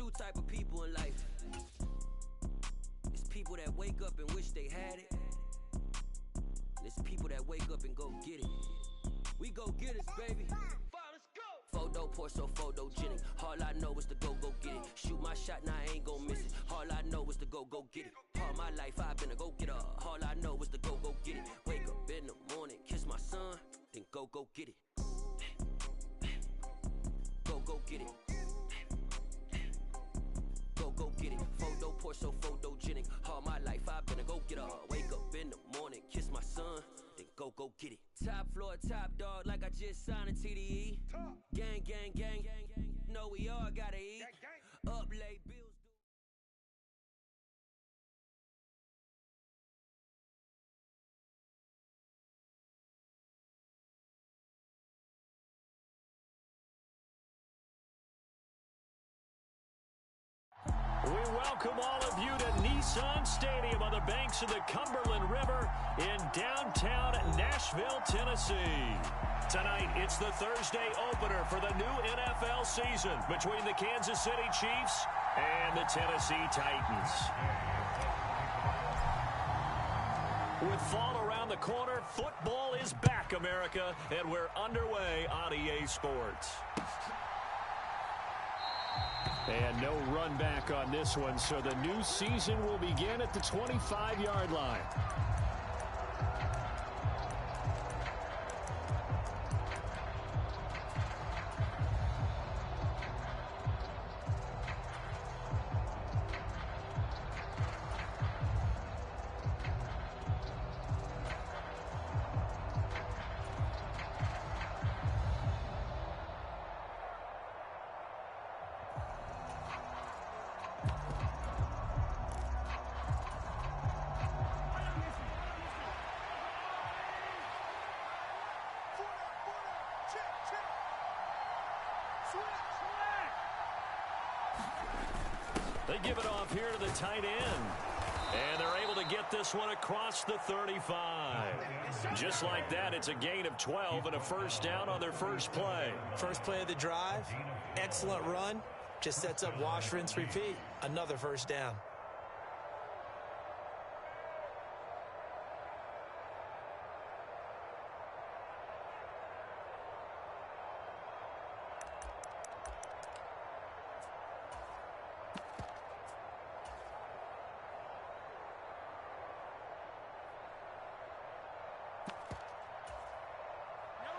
two type of people in life. It's people that wake up and wish they had it. And it's people that wake up and go get it. We go get it, baby. Photo poor, so photogenic. All I know is to go get it. Shoot my shot, now I ain't gon' miss it. All I know is to go get it. All my life I've been a go-getter. All I know is to go get it. Wake up in the morning, kiss my son, then go get it. Go get it. Go get it. Photo poor, so photogenic. All my life I've been a go-getter. Wake up in the morning, kiss my son, then go get it. Top floor, top dog, like I just signed a TDE. Gang, gang, gang, gang, gang. Know we all gotta eat. Up late bills. We welcome all of you to Nissan Stadium on the banks of the Cumberland River in downtown Nashville, Tennessee. Tonight, it's the Thursday opener for the new NFL season between the Kansas City Chiefs and the Tennessee Titans. With fall around the corner, football is back, America, and we're underway on EA Sports. And no run back on this one, so the new season will begin at the 25-yard line. They give it off here to the tight end. And they're able to get this one across the 35. Just like that, it's a gain of 12 and a first down on their first play. First play of the drive, excellent run. Just sets up wash, rinse, repeat. Another first down.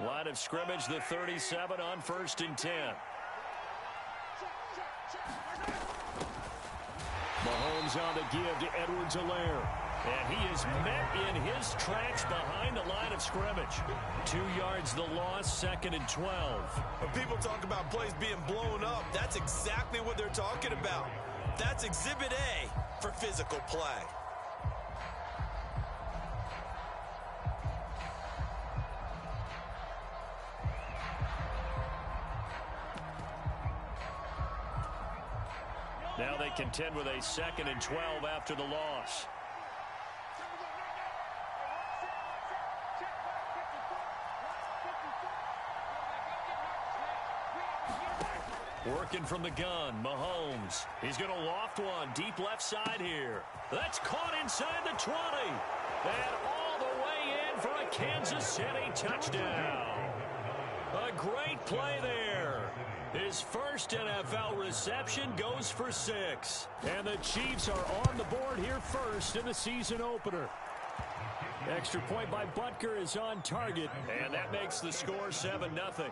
Line of scrimmage, the 37 on 1st and 10. Mahomes on the give to Edwards-Helaire. And he is met in his tracks behind the line of scrimmage. 2 yards the loss, 2nd and 12. When people talk about plays being blown up, that's exactly what they're talking about. That's Exhibit A for physical play. Now they contend with a 2nd and 12 after the loss. Working from the gun, Mahomes. He's going to loft one deep left side here. That's caught inside the 20. And all the way in for a Kansas City touchdown. A great play there. His first NFL reception goes for 6. And the Chiefs are on the board here first in the season opener. Extra point by Butker is on target. And that makes the score 7-0.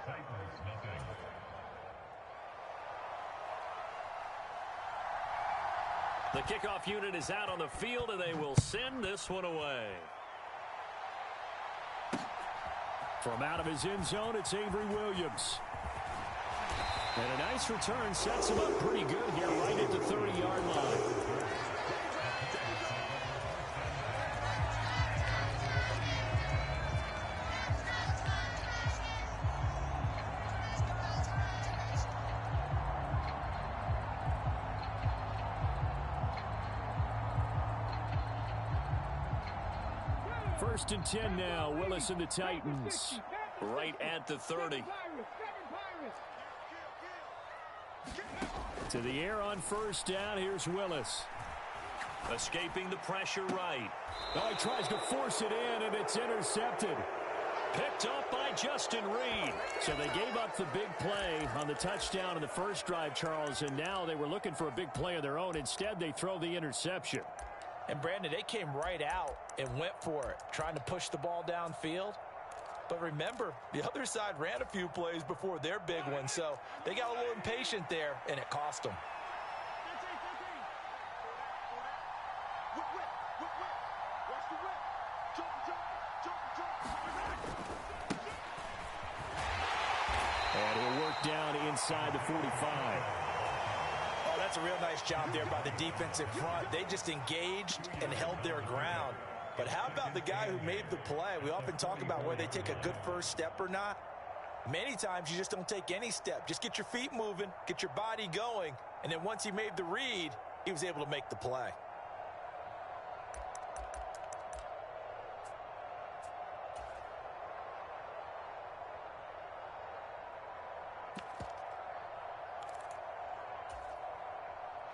The kickoff unit is out on the field, and they will send this one away. From out of his end zone, it's Avery Williams. And a nice return sets him up pretty good here right at the 30-yard line. First and 10 now, Willis and the Titans. Right at the 30. To the air on first down. Here's Willis. Escaping the pressure right. Oh, he tries to force it in, and it's intercepted. Picked up by Justin Reed. So they gave up the big play on the touchdown in the first drive, Charles, and now they were looking for a big play of their own. Instead, they throw the interception. And, Brandon, they came right out and went for it, trying to push the ball downfield. But remember, the other side ran a few plays before their big one, so they got a little impatient there, and it cost them. And he'll work down inside the 45. Oh, that's a real nice job there by the defensive front. They just engaged and held their ground. But how about the guy who made the play? We often talk about whether they take a good first step or not. Many times you just don't take any step. Just get your feet moving, get your body going, and then once he made the read, he was able to make the play.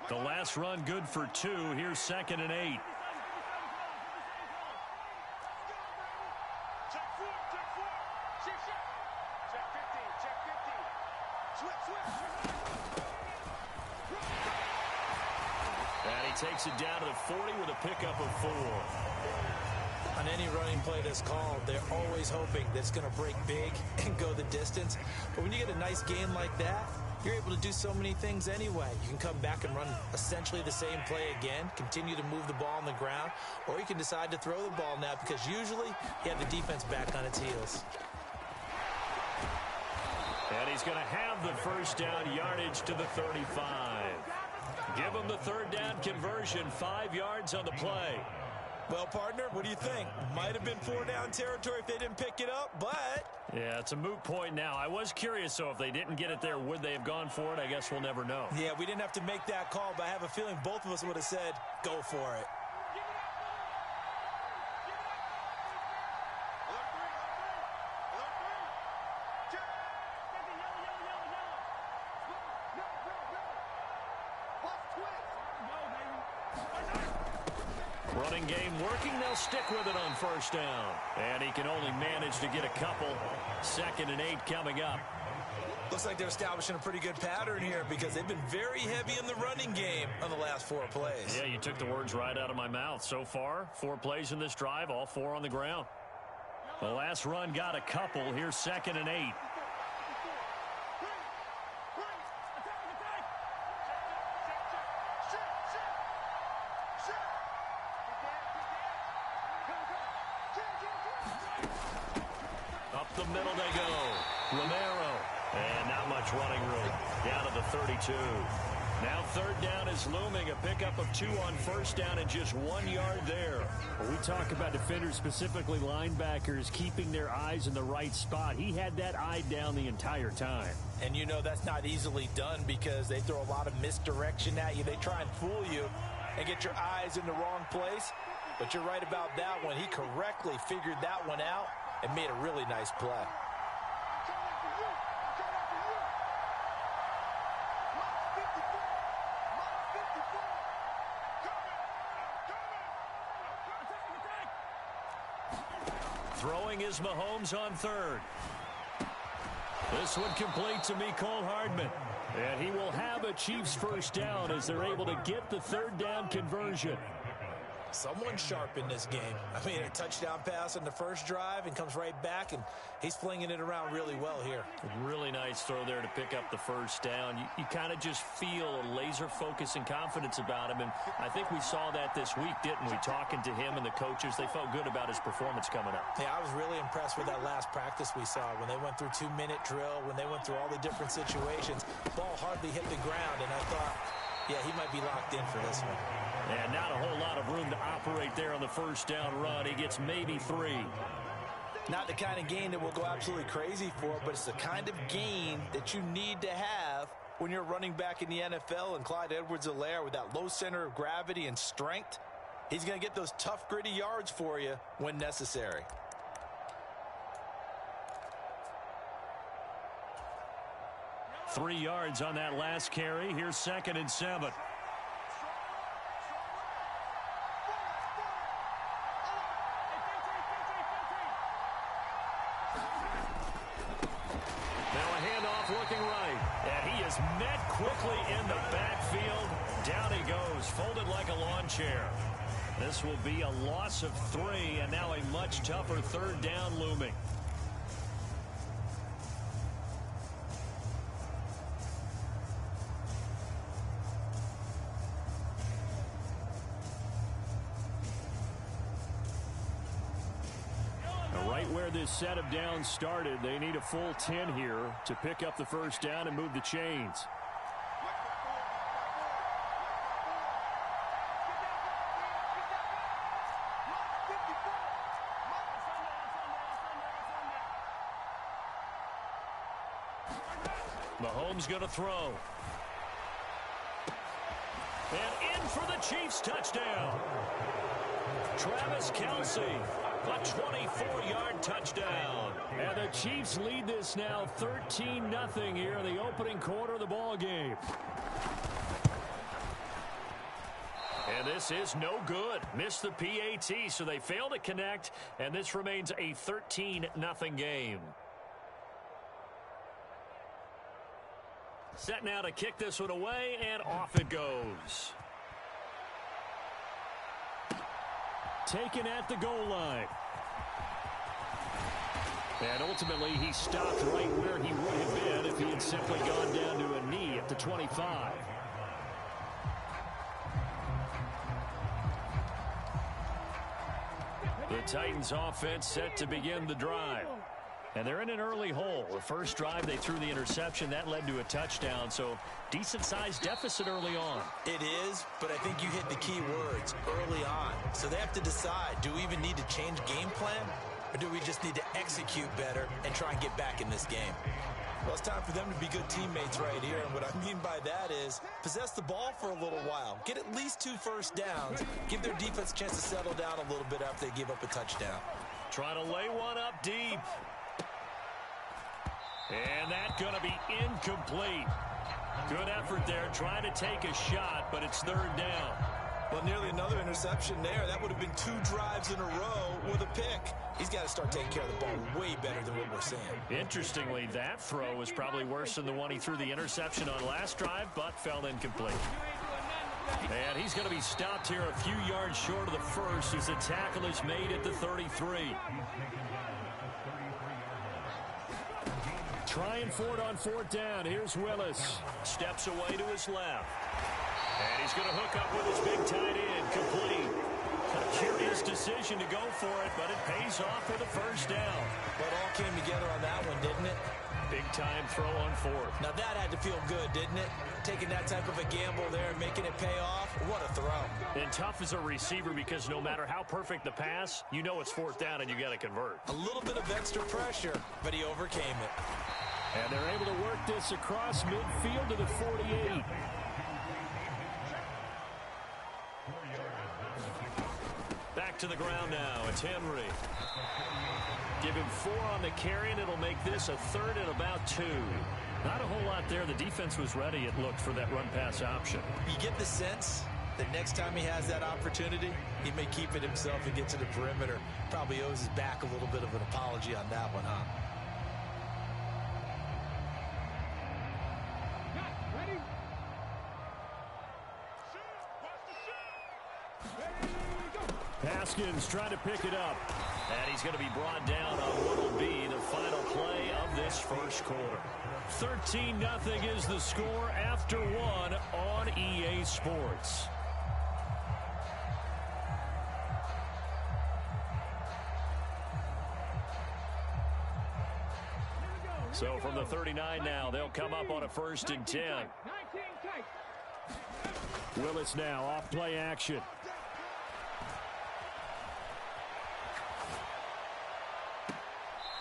The last run good for 2. Here's 2nd and 8. And he takes it down to the 40 with a pickup of 4. On any running play that's called, they're always hoping that it's going to break big and go the distance. But when you get a nice gain like that, you're able to do so many things anyway. You can come back and run essentially the same play again, continue to move the ball on the ground, or you can decide to throw the ball now because usually you have the defense back on its heels. And he's going to have the first down yardage to the 35. Give him the third down conversion, 5 yards on the play. Well, partner, what do you think? Might have been 4-down territory if they didn't pick it up, but... Yeah, it's a moot point now. I was curious, so if they didn't get it there, would they have gone for it? I guess we'll never know. Yeah, we didn't have to make that call, but I have a feeling both of us would have said, go for it. Running game working. They'll stick with it on first down. And he can only manage to get a couple. 2nd and 8 coming up. Looks like they're establishing a pretty good pattern here because they've been very heavy in the running game on the last 4 plays. Yeah, you took the words right out of my mouth. So far, 4 plays in this drive, all 4 on the ground. The last run got a couple. Here's 2nd and 8. Up the middle they go. Romero. And not much running room. Down to the 32. Now 3rd down is looming. A pickup of 2 on first down and just 1 yard there. When we talk about defenders, specifically linebackers, keeping their eyes in the right spot. He had that eye down the entire time. And you know that's not easily done because they throw a lot of misdirection at you. They try and fool you and get your eyes in the wrong place. But you're right about that one. He correctly figured that one out and made a really nice play. Throwing is Mahomes on 3rd. This one complete to Mecole Hardman. And he will have a Chiefs first down as they're able to get the 3rd down conversion. Someone sharp in this game. I mean, a touchdown pass on the first drive and comes right back, and he's flinging it around really well here. Really nice throw there to pick up the first down. You kind of just feel a laser focus and confidence about him, and I think we saw that this week, didn't we? Talking to him and the coaches, they felt good about his performance coming up. Yeah, I was really impressed with that last practice we saw when they went through 2-minute drill, when they went through all the different situations. Ball hardly hit the ground, and I thought, yeah, he might be locked in for this one. And not a whole lot of room to operate there on the first down run. He gets maybe 3. Not the kind of gain that we'll go absolutely crazy for, but it's the kind of gain that you need to have when you're running back in the NFL. And Clyde Edwards-Helaire, with that low center of gravity and strength, he's going to get those tough, gritty yards for you when necessary. 3 yards on that last carry. Here's 2nd and 7. Looking right, and he is met quickly in the backfield. Down he goes, folded like a lawn chair. This will be a loss of 3, and now a much tougher 3rd down looming. Where this set of downs started, they need a full 10 here to pick up the 1st down and move the chains. Mahomes going to throw. And in for the Chiefs touchdown. Travis Kelce. A 24-yard touchdown. And the Chiefs lead this now 13-0 here in the opening quarter of the ball game. And this is no good. Missed the PAT, so they fail to connect, and this remains a 13-0 game. Set now to kick this one away, and off it goes. Taken at the goal line. And ultimately, he stopped right where he would have been if he had simply gone down to a knee at the 25. The Titans offense set to begin the drive. And they're in an early hole. The first drive, they threw the interception. That led to a touchdown, so decent-sized deficit early on. It is, but I think you hit the key words, early on. So they have to decide, do we even need to change game plan, or do we just need to execute better and try and get back in this game? Well, it's time for them to be good teammates right here, and what I mean by that is possess the ball for a little while. Get at least 2 first downs. Give their defense a chance to settle down a little bit after they give up a touchdown. Trying to lay one up deep. And that's going to be incomplete. Good effort there, trying to take a shot, but it's 3rd down. Well, nearly another interception there. That would have been 2 drives in a row with a pick. He's got to start taking care of the ball way better than what we're seeing. Interestingly, that throw was probably worse than the one he threw the interception on last drive, but fell incomplete. And he's going to be stopped here a few yards short of the first as the tackle is made at the 33. Trying for it on 4th down. Here's Willis. Steps away to his left. And he's going to hook up with his big tight end. Complete. A curious decision to go for it, but it pays off for the 1st down. But all came together on that one, didn't it? Big-time throw on 4th. Now that had to feel good, didn't it? Taking that type of a gamble there and making it pay off. What a throw. And tough as a receiver because no matter how perfect the pass, you know it's 4th down and you got to convert. A little bit of extra pressure, but he overcame it. And they're able to work this across midfield to the 48. Back to the ground now. It's Henry. Give him 4 on the carry, and it'll make this a 3rd and about 2. Not a whole lot there. The defense was ready, it looked, for that run-pass option. You get the sense that next time he has that opportunity, he may keep it himself and get to the perimeter. Probably owes his back a little bit of an apology on that one, huh? Haskins trying to pick it up. And he's going to be brought down on what will be the final play of this first quarter. 13-0 is the score after 1 on EA Sports. So from the 39 now, they'll come up on a 1st and 10. Willis now off play action.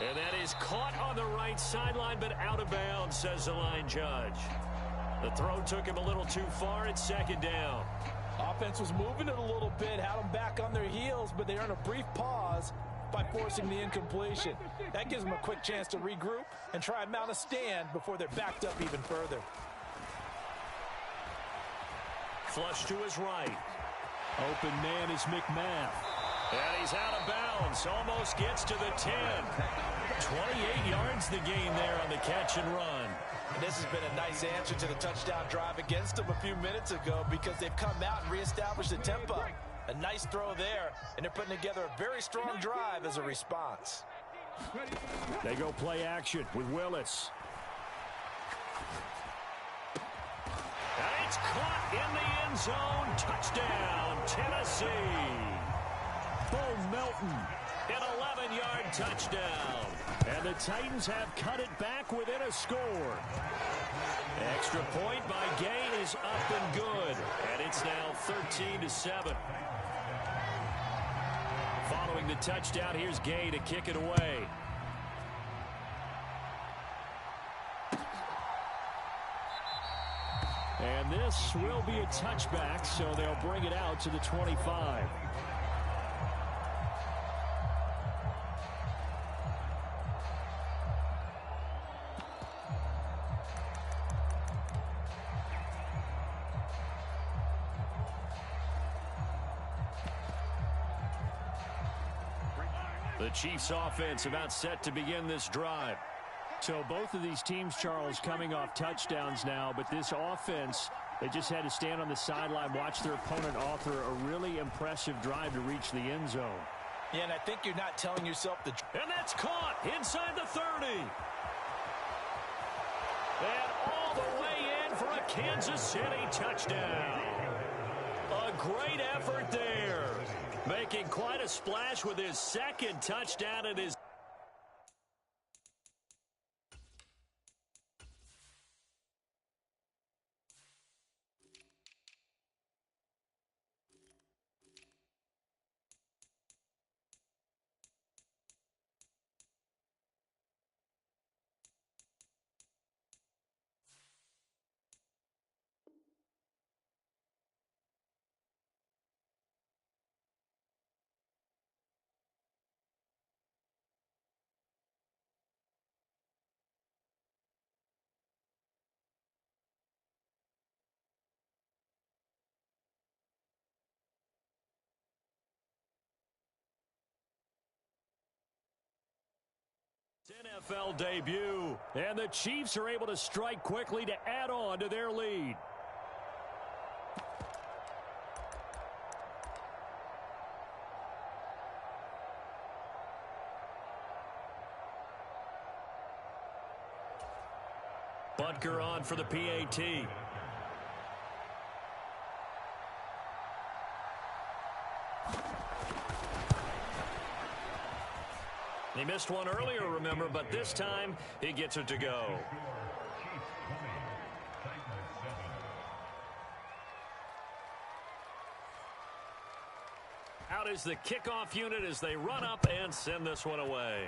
And that is caught on the right sideline, but out of bounds, says the line judge. The throw took him a little too far. It's 2nd down. Offense was moving it a little bit, had them back on their heels, but they earned a brief pause by forcing the incompletion. That gives them a quick chance to regroup and try and mount a stand before they're backed up even further. Flush to his right. Open man is McMath. And he's out of bounds. Almost gets to the 10. 28 yards the gain there on the catch and run. And this has been a nice answer to the touchdown drive against them a few minutes ago because they've come out and reestablished the tempo. A nice throw there, and they're putting together a very strong drive as a response. They go play action with Willis. And it's caught in the end zone. Touchdown, Tennessee. Bo Melton, an 11-yard touchdown. And the Titans have cut it back within a score. Extra point by Gay is up and good. And it's now 13-7. Following the touchdown, here's Gay to kick it away. And this will be a touchback, so they'll bring it out to the 25. The Chiefs offense about set to begin this drive. So both of these teams, Charles, coming off touchdowns now, but this offense, they just had to stand on the sideline, watch their opponent author a really impressive drive to reach the end zone. Yeah, and I think you're not telling yourself the... And that's caught inside the 30. And all the way in for a Kansas City touchdown. A great effort there. Making quite a splash with his second touchdown at his... NFL debut, and the Chiefs are able to strike quickly to add on to their lead. Butker on for the PAT. He missed one earlier, remember, but this time he gets it to go. Out is the kickoff unit as they run up and send this one away.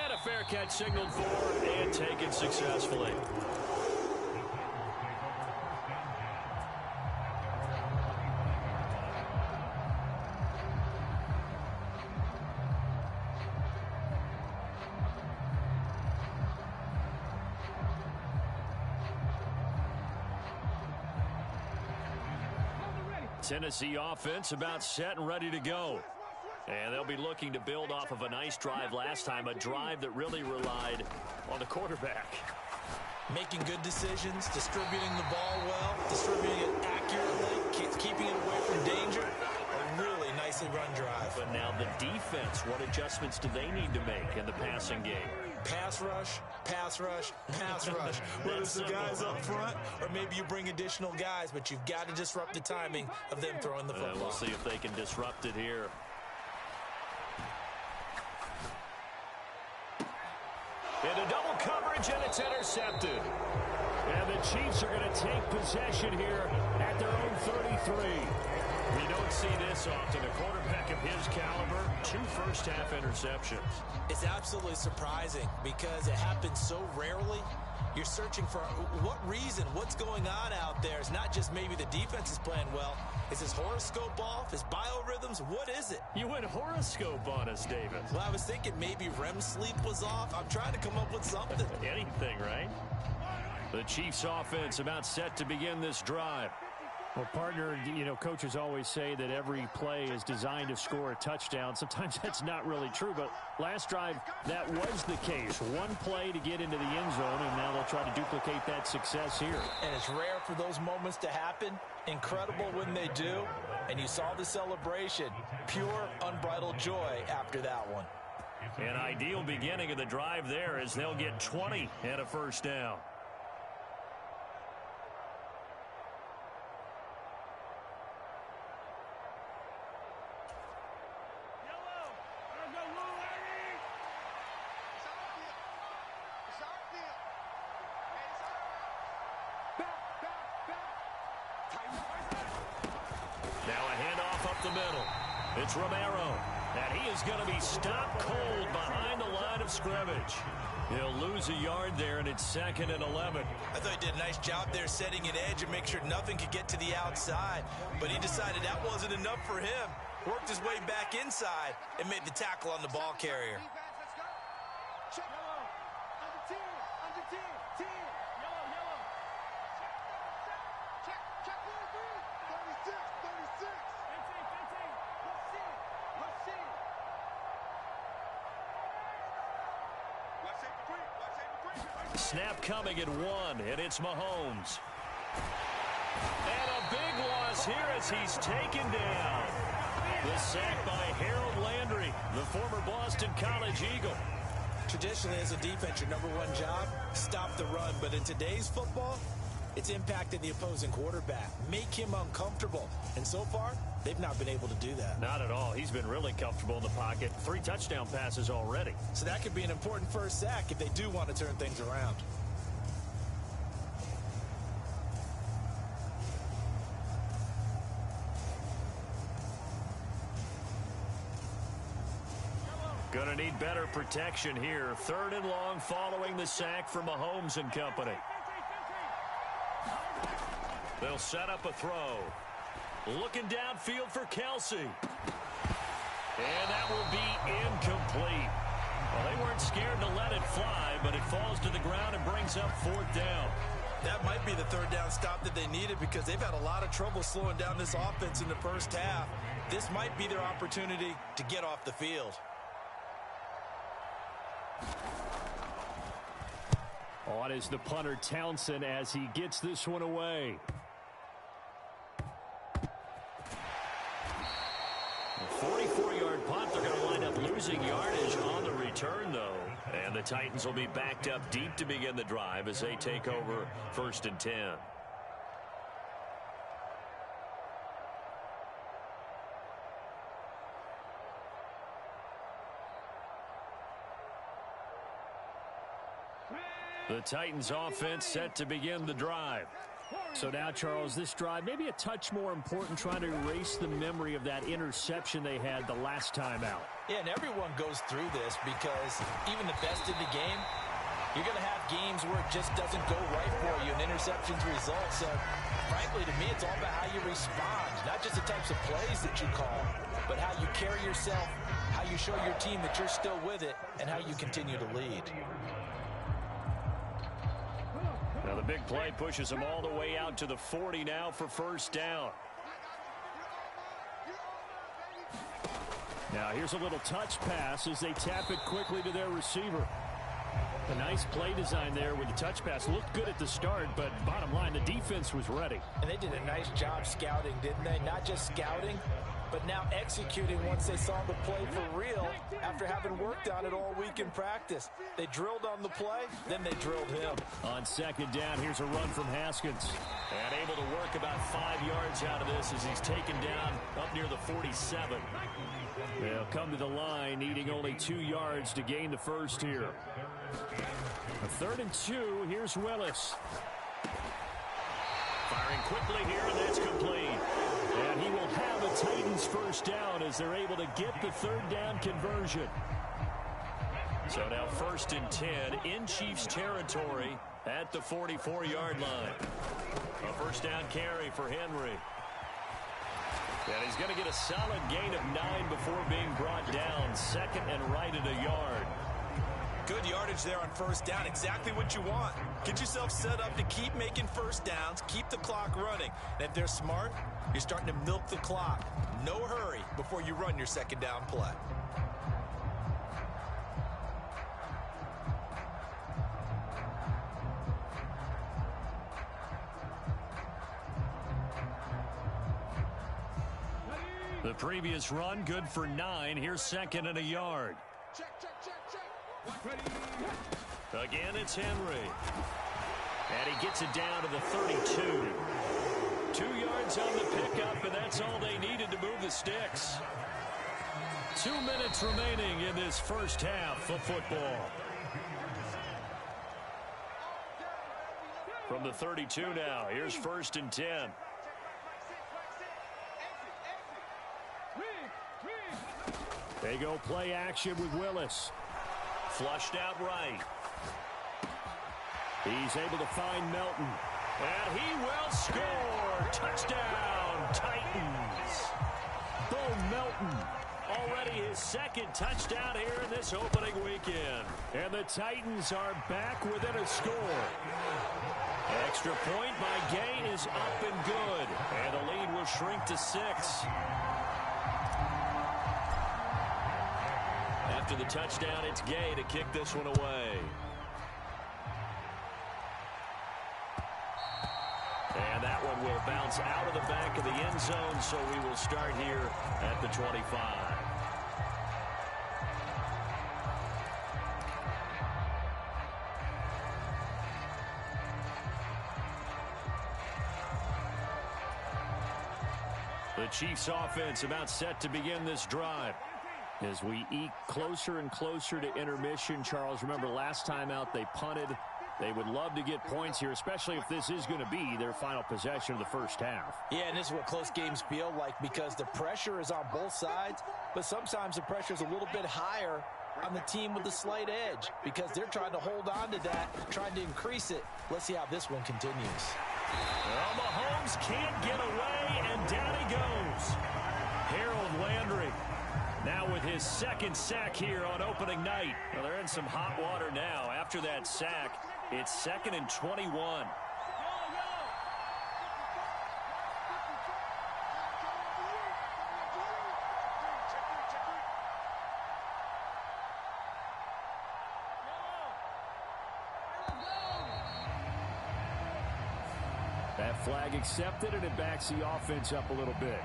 And a fair catch signaled for and taken successfully. Tennessee offense about set and ready to go. And they'll be looking to build off of a nice drive last time, a drive that really relied on the quarterback. Making good decisions, distributing the ball well, distributing it accurately, keeping it away from danger. A really nicely run drive. But now the defense, what adjustments do they need to make in the passing game? Pass rush, pass rush, pass rush. Whether it's the guys up front or maybe you bring additional guys, but you've got to disrupt the timing of them throwing the football. We'll see if they can disrupt it here. Into double coverage, and it's intercepted. And the Chiefs are going to take possession here at their own 33. We don't see this often. A quarterback of his caliber, 2 first-half interceptions. It's absolutely surprising because it happens so rarely. You're searching for what reason, what's going on out there. It's not just maybe the defense is playing well. Is his horoscope off? His biorhythms? What is it? You went horoscope on us, David. Well, I was thinking maybe REM sleep was off. I'm trying to come up with something. Anything, right? The Chiefs offense about set to begin this drive. Well, partner, you know, coaches always say that every play is designed to score a touchdown. Sometimes that's not really true, but last drive, that was the case. One play to get into the end zone, and now they'll try to duplicate that success here. And it's rare for those moments to happen. Incredible when they do. And you saw the celebration. Pure, unbridled joy after that one. An ideal beginning of the drive there as they'll get 20 and a first down. Now a handoff up the middle. It's Romero. And he is going to be stopped cold behind the line of scrimmage. He'll lose a yard there, and it's 2nd and 11. I thought he did a nice job there setting an edge and make sure nothing could get to the outside. But he decided that wasn't enough for him. Worked his way back inside and made the tackle on the ball carrier. Snap coming at 1, and it's Mahomes. And a big loss here as he's taken down. The sack by Harold Landry, the former Boston College Eagle. Traditionally, as a defense, your number one job, stop the run. But in today's football, it's impacting the opposing quarterback. Make him uncomfortable. And so far, they've not been able to do that. Not at all. He's been really comfortable in the pocket. 3 touchdown passes already. So that could be an important first sack if they do want to turn things around. Gonna need better protection here. 3rd and long following the sack from Mahomes and company. They'll set up a throw. Looking downfield for Kelsey. And that will be incomplete. Well, they weren't scared to let it fly, but it falls to the ground and brings up 4th down. That might be the 3rd down stop that they needed because they've had a lot of trouble slowing down this offense in the first half. This might be their opportunity to get off the field. On is the punter Townsend as he gets this one away. A 44-yard punt. They're going to wind up losing yardage on the return, though. And the Titans will be backed up deep to begin the drive as they take over 1st and 10. The Titans offense set to begin the drive. So now, Charles, this drive maybe a touch more important, trying to erase the memory of that interception they had the last time out. Yeah, and everyone goes through this because even the best in the game, you're going to have games where it just doesn't go right for you and interceptions result. So, frankly, to me, it's all about how you respond, not just the types of plays that you call, but how you carry yourself, how you show your team that you're still with it, and how you continue to lead. Now the big play pushes them all the way out to the 40 now for 1st down. Now here's a little touch pass as they tap it quickly to their receiver. A nice play design there with the touch pass. Looked good at the start, but bottom line, the defense was ready. And they did a nice job scouting, didn't they? Not just scouting, but now executing once they saw the play for real after having worked on it all week in practice. They drilled on the play, then they drilled him. On 2nd down, here's a run from Haskins. And able to work about 5 yards out of this as he's taken down up near the 47. They'll come to the line, needing only 2 yards to gain the first here. A 3rd and 2, here's Willis. Firing quickly here, and that's complete. And he will have it Titans first down as they're able to get the third down conversion. So now 1st and 10 in Chiefs territory at the 44-yard line. A first down carry for Henry. And he's going to get a solid gain of 9 before being brought down. 2nd and right at a yard. Good yardage there on first down. Exactly what you want. Get yourself set up to keep making first downs, keep the clock running. And if they're smart, you're starting to milk the clock. No hurry before you run your second down play. The previous run, good for 9. Here's 2nd and a yard. Again, it's Henry. And he gets it down to the 32. 2 yards on the pickup, and that's all they needed to move the sticks. 2 minutes remaining in this first half of football. From the 32 now, here's 1st and 10. They go play action with Willis. Flushed out right. He's able to find Melton. And he will score. Touchdown, Titans. Bo Melton. Already his 2nd touchdown here in this opening weekend. And the Titans are back within a score. Extra point by Gay is up and good. And the lead will shrink to 6. After the touchdown, it's Gay to kick this one away. And that one will bounce out of the back of the end zone, so we will start here at the 25. The Chiefs offense about set to begin this drive. As we eke closer and closer to intermission, Charles, remember last time out they punted. They would love to get points here, especially if this is going to be their final possession of the first half. Yeah, and this is what close games feel like because the pressure is on both sides, but sometimes the pressure is a little bit higher on the team with the slight edge because they're trying to hold on to that, trying to increase it. Let's see how this one continues. Well, Mahomes can't get away, and down he goes. Harold Landry. Now with his 2nd sack here on opening night. Well, they're in some hot water now. After that sack, it's 2nd and 21. That flag accepted, and it backs the offense up a little bit.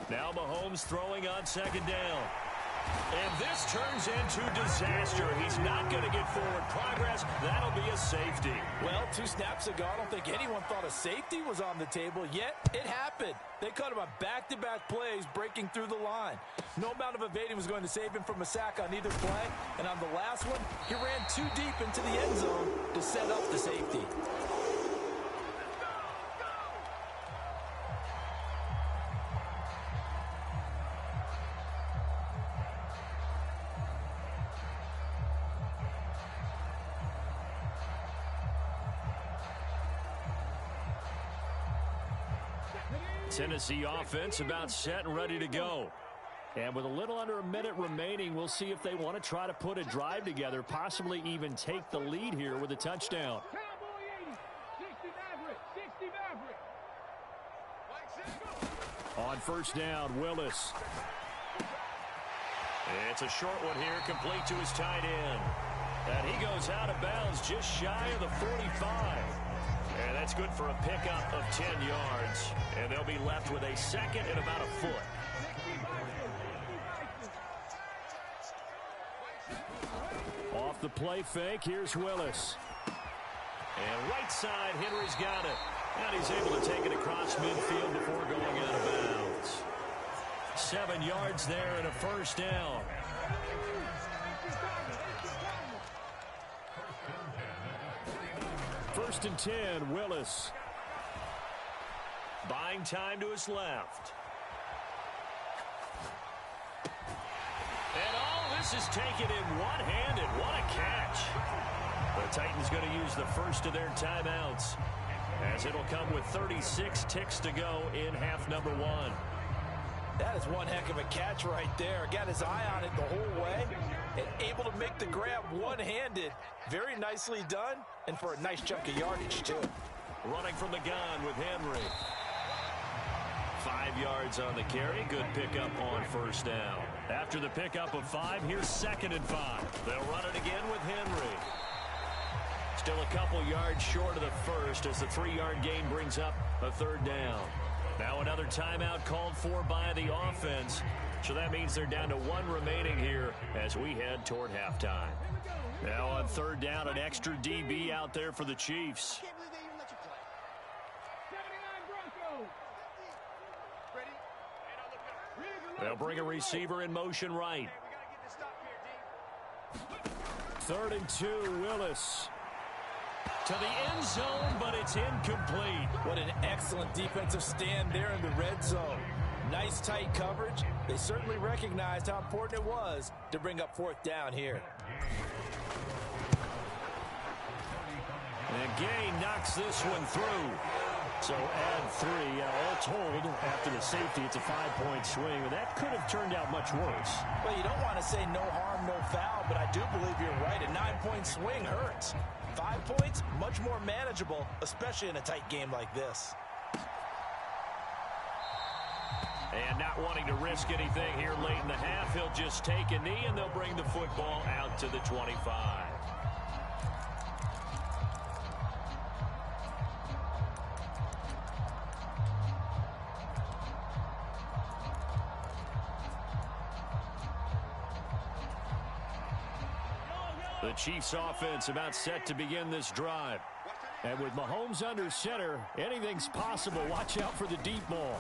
Now Mahomes throwing on 2nd down. And this turns into disaster. He's not going to get forward progress. That'll be a safety. Well, 2 snaps ago, I don't think anyone thought a safety was on the table, yet it happened. They caught him on back-to-back plays breaking through the line. No amount of evading was going to save him from a sack on either play. And on the last one, he ran too deep into the end zone to set up the safety. Tennessee offense about set and ready to go. And with a little under a minute remaining, we'll see if they want to try to put a drive together, possibly even take the lead here with a touchdown. On first down, Willis. It's a short one here, complete to his tight end. And he goes out of bounds just shy of the 45. And that's good for a pickup of 10 yards. And they'll be left with a second and about a foot. Off the play fake, here's Willis. And right side, Henry's got it. And he's able to take it across midfield before going out of bounds. 7 yards there and a first down. First and 10, Willis. Buying time to his left. And all this is taken in one-handed. What a catch. The Titans going to use the first of their timeouts, as it'll come with 36 ticks to go in half number 1. That is one heck of a catch right there. Got his eye on it the whole way and able to make the grab one-handed. Very nicely done, and for a nice chunk of yardage, too. Running from the gun with Henry. 5 yards on the carry. Good pickup on first down. After the pickup of 5, here's 2nd and 5. They'll run it again with Henry. Still a couple yards short of the first as the 3-yard gain brings up a third down. Now another timeout called for by the offense. So that means they're down to 1 remaining here as we head toward halftime. Now on third down, an extra DB out there for the Chiefs. They'll bring a receiver in motion right. 3rd and 2, Willis. To the end zone, but it's incomplete. What an excellent defensive stand there in the red zone. Nice tight coverage. They certainly recognized how important it was to bring up 4th down here. And Gay knocks this one through. So add 3, all told, after the safety, it's a 5-point swing. And that could have turned out much worse. Well, you don't want to say no harm, no foul, but I do believe you're right. A 9-point swing hurts. 5 points, much more manageable, especially in a tight game like this. And not wanting to risk anything here late in the half, he'll just take a knee, and they'll bring the football out to the 25. The Chiefs offense about set to begin this drive. And with Mahomes under center, anything's possible. Watch out for the deep ball.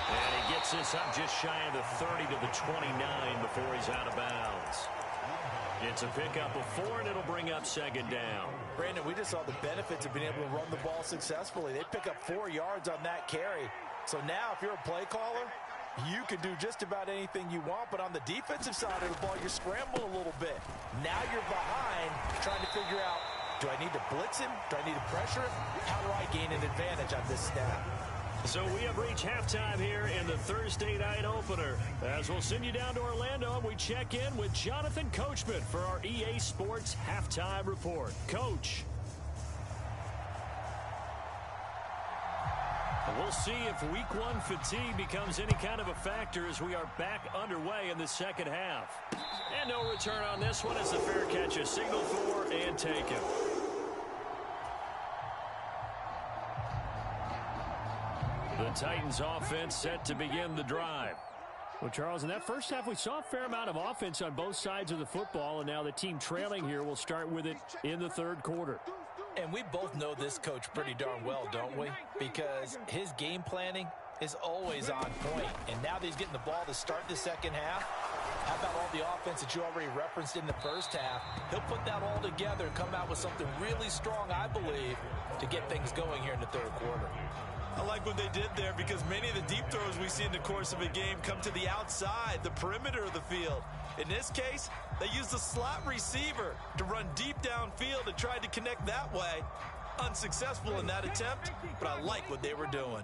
And he gets this up just shy of the 30 to the 29 before he's out of bounds. It's a pickup of 4, and it'll bring up 2nd down. Brandon, we just saw the benefits of being able to run the ball successfully. They pick up 4 yards on that carry. So now if you're a play caller, you can do just about anything you want, but on the defensive side of the ball, you're scrambling a little bit. Now you're behind, trying to figure out, do I need to blitz him? Do I need to pressure him? How do I gain an advantage on this snap? So we have reached halftime here in the Thursday night opener. As we'll send you down to Orlando, and we check in with Jonathan Coachman for our EA Sports Halftime Report. Coach. We'll see if week 1 fatigue becomes any kind of a factor as we are back underway in the second half. And no return on this one as the fair catch is signaled for and taken. The Titans offense set to begin the drive. Well, Charles, in that first half, we saw a fair amount of offense on both sides of the football, and now the team trailing here will start with it in the 3rd quarter. And we both know this coach pretty darn well, don't we? Because his game planning is always on point. And now that he's getting the ball to start the second half, how about all the offense that you already referenced in the first half? He'll put that all together and come out with something really strong, I believe, to get things going here in the 3rd quarter. I like what they did there because many of the deep throws we see in the course of a game come to the outside, the perimeter of the field. In this case, they used the slot receiver to run deep downfield and tried to connect that way. Unsuccessful in that attempt, but I like what they were doing.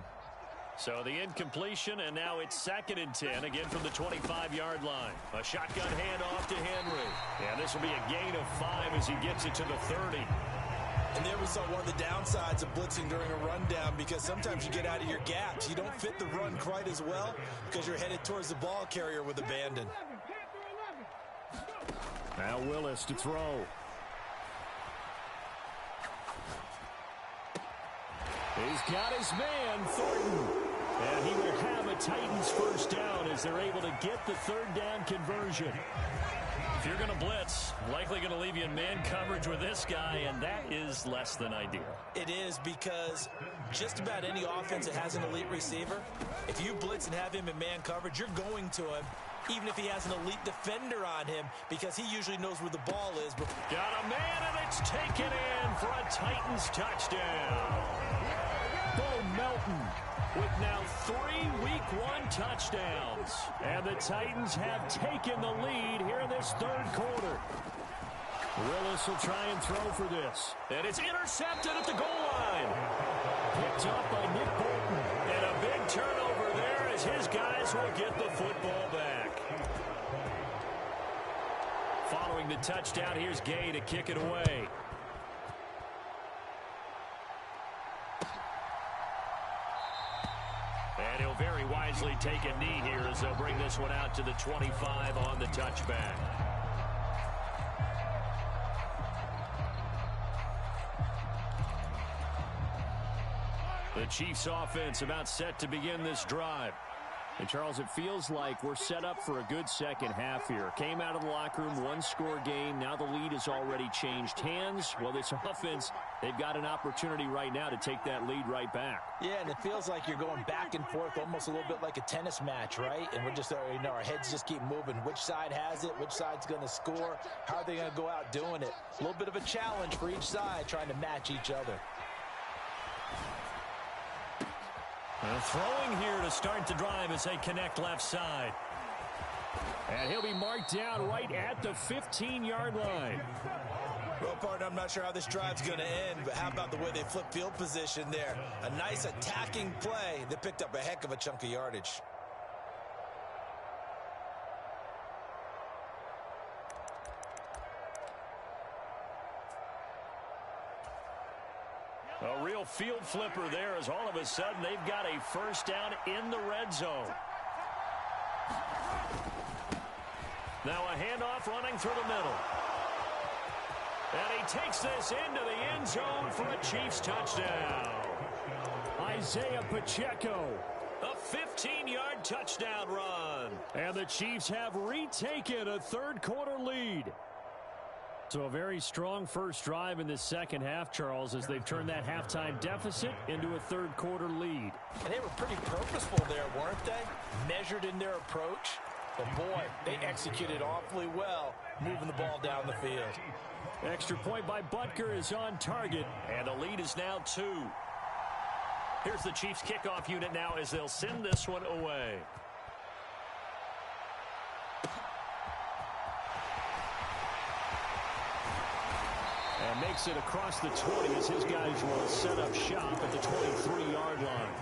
So the incompletion, and now it's 2nd and 10, again from the 25-yard line. A shotgun handoff to Henry. And this will be a gain of 5 as he gets it to the 30. And there we saw one of the downsides of blitzing during a rundown because sometimes you get out of your gaps. You don't fit the run quite as well because you're headed towards the ball carrier with abandon. Now Willis to throw. He's got his man, Thornton. And he will have a Titans first down as they're able to get the third down conversion. If you're going to blitz, likely going to leave you in man coverage with this guy, and that is less than ideal. It is, because just about any offense that has an elite receiver, if you blitz and have him in man coverage, you're going to him, even if he has an elite defender on him, because he usually knows where the ball is. Got a man, and it's taken in for a Titans touchdown. Bo Melton with now 3 Week 1 touchdowns. And the Titans have taken the lead here in this third quarter. Willis will try and throw for this. And it's intercepted at the goal line. Picked up by Nick Bolton. And a big turnover there as his guys will get the football back. Following the touchdown, here's Gay to kick it away. And he'll very wisely take a knee here as they'll bring this one out to the 25 on the touchback. The Chiefs offense about set to begin this drive. And, Charles, it feels like we're set up for a good second half here. Came out of the locker room, one-score game. Now the lead has already changed hands. Well, this offense, they've got an opportunity right now to take that lead right back. Yeah, and it feels like you're going back and forth almost a little bit like a tennis match, right? And we're just, our heads just keep moving. Which side has it? Which side's going to score? How are they going to go out doing it? A little bit of a challenge for each side trying to match each other. Throwing here to start the drive as they connect left side. And he'll be marked down right at the 15-yard line. Well, partner, I'm not sure how this drive's going to end, but how about the way they flip field position there? A nice attacking play that picked up a heck of a chunk of yardage. A real field flipper there as all of a sudden they've got a first down in the red zone. Now a handoff running through the middle. And he takes this into the end zone for a Chiefs touchdown. Isaiah Pacheco. A 15-yard touchdown run. And the Chiefs have retaken a third-quarter lead. So a very strong first drive in the second half, Charles, as they've turned that halftime deficit into a third-quarter lead. And they were pretty purposeful there, weren't they? Measured in their approach. But, boy, they executed awfully well moving the ball down the field. Extra point by Butker is on target. And the lead is now 2. Here's the Chiefs kickoff unit now as they'll send this one away. And makes it across the 20 as his guys will set up shop at the 23-yard line.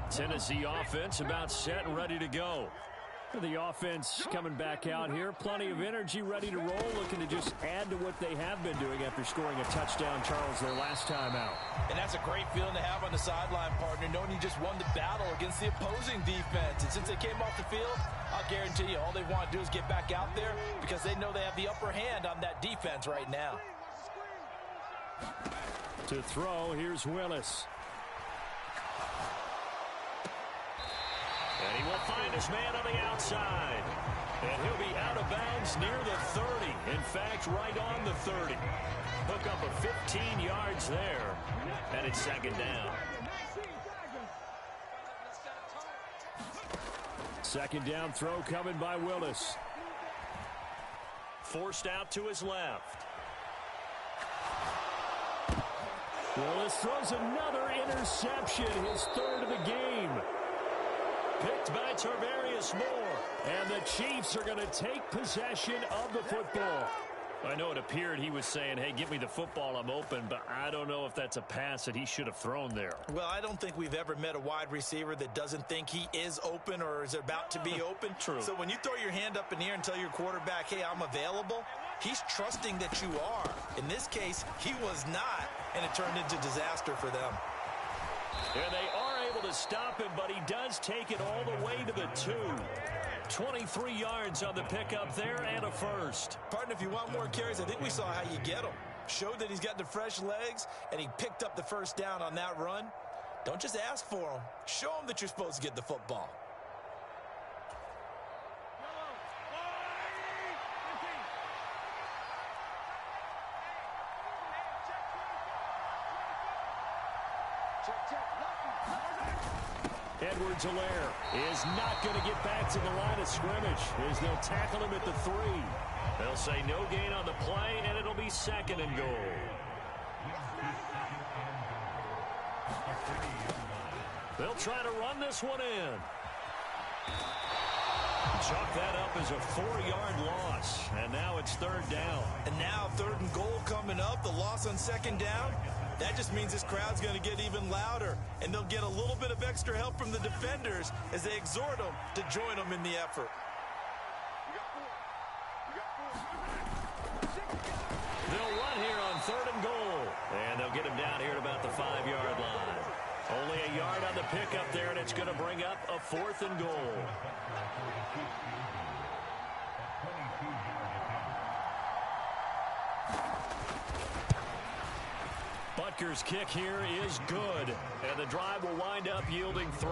Tennessee offense about set and ready to go. The offense coming back out here. Plenty of energy, ready to roll, looking to just add to what they have been doing after scoring a touchdown, Charles, their last time out. And that's a great feeling to have on the sideline, partner, knowing you just won the battle against the opposing defense. And since they came off the field, I'll guarantee you all they want to do is get back out there because they know they have the upper hand on that defense right now. To throw, here's Willis. And he will find his man on the outside. And he'll be out of bounds near the 30. In fact, right on the 30. Hook up a 15 yards there. And it's second down. Second down throw coming by Willis. Forced out to his left. Willis throws another interception, his third of the game. Picked by Tarvarius Moore. And the Chiefs are going to take possession of the football. I know it appeared he was saying, hey, give me the football, I'm open, but I don't know if that's a pass that he should have thrown there. Well, I don't think we've ever met a wide receiver that doesn't think he is open or is about to be open. True. So when you throw your hand up in the air and tell your quarterback, hey, I'm available, he's trusting that you are. In this case, he was not, and it turned into disaster for them. And they are able to to stop him, but he does take it all the way to the 2. 23 yards on the pickup there and a first. Partner, if you want more carries, I think we saw how you get them. Showed that he's got the fresh legs, and he picked up the first down on that run. Don't just ask for them. Show them that you're supposed to get the football. Edwards-Helaire is not going to get back to the line of scrimmage as they'll tackle him at the 3. They'll say no gain on the play, and it'll be 2nd and goal. They'll try to run this one in. Chalk that up as a 4-yard loss, and now it's 3rd down. And now 3rd and goal coming up, the loss on 2nd down. That just means this crowd's going to get even louder, and they'll get a little bit of extra help from the defenders as they exhort them to join them in the effort. They'll run here on 3rd and goal, and they'll get him down here at about the 5-yard line. Only a yard on the pickup there, and it's going to bring up a 4th and goal. Butker's kick here is good, and the drive will wind up yielding 3.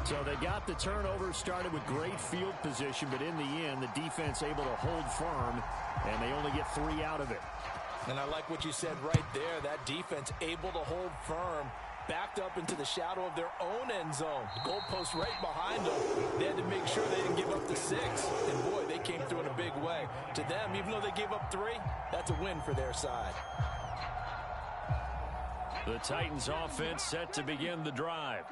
So they got the turnover, started with great field position, but in the end, the defense able to hold firm, and they only get 3 out of it. And I like what you said right there. That defense able to hold firm, backed up into the shadow of their own end zone. Goalpost right behind them. They had to make sure they didn't give up the 6. And boy, they came through in a big way. To them, even though they gave up 3, that's a win for their side. The Titans offense set to begin the drive.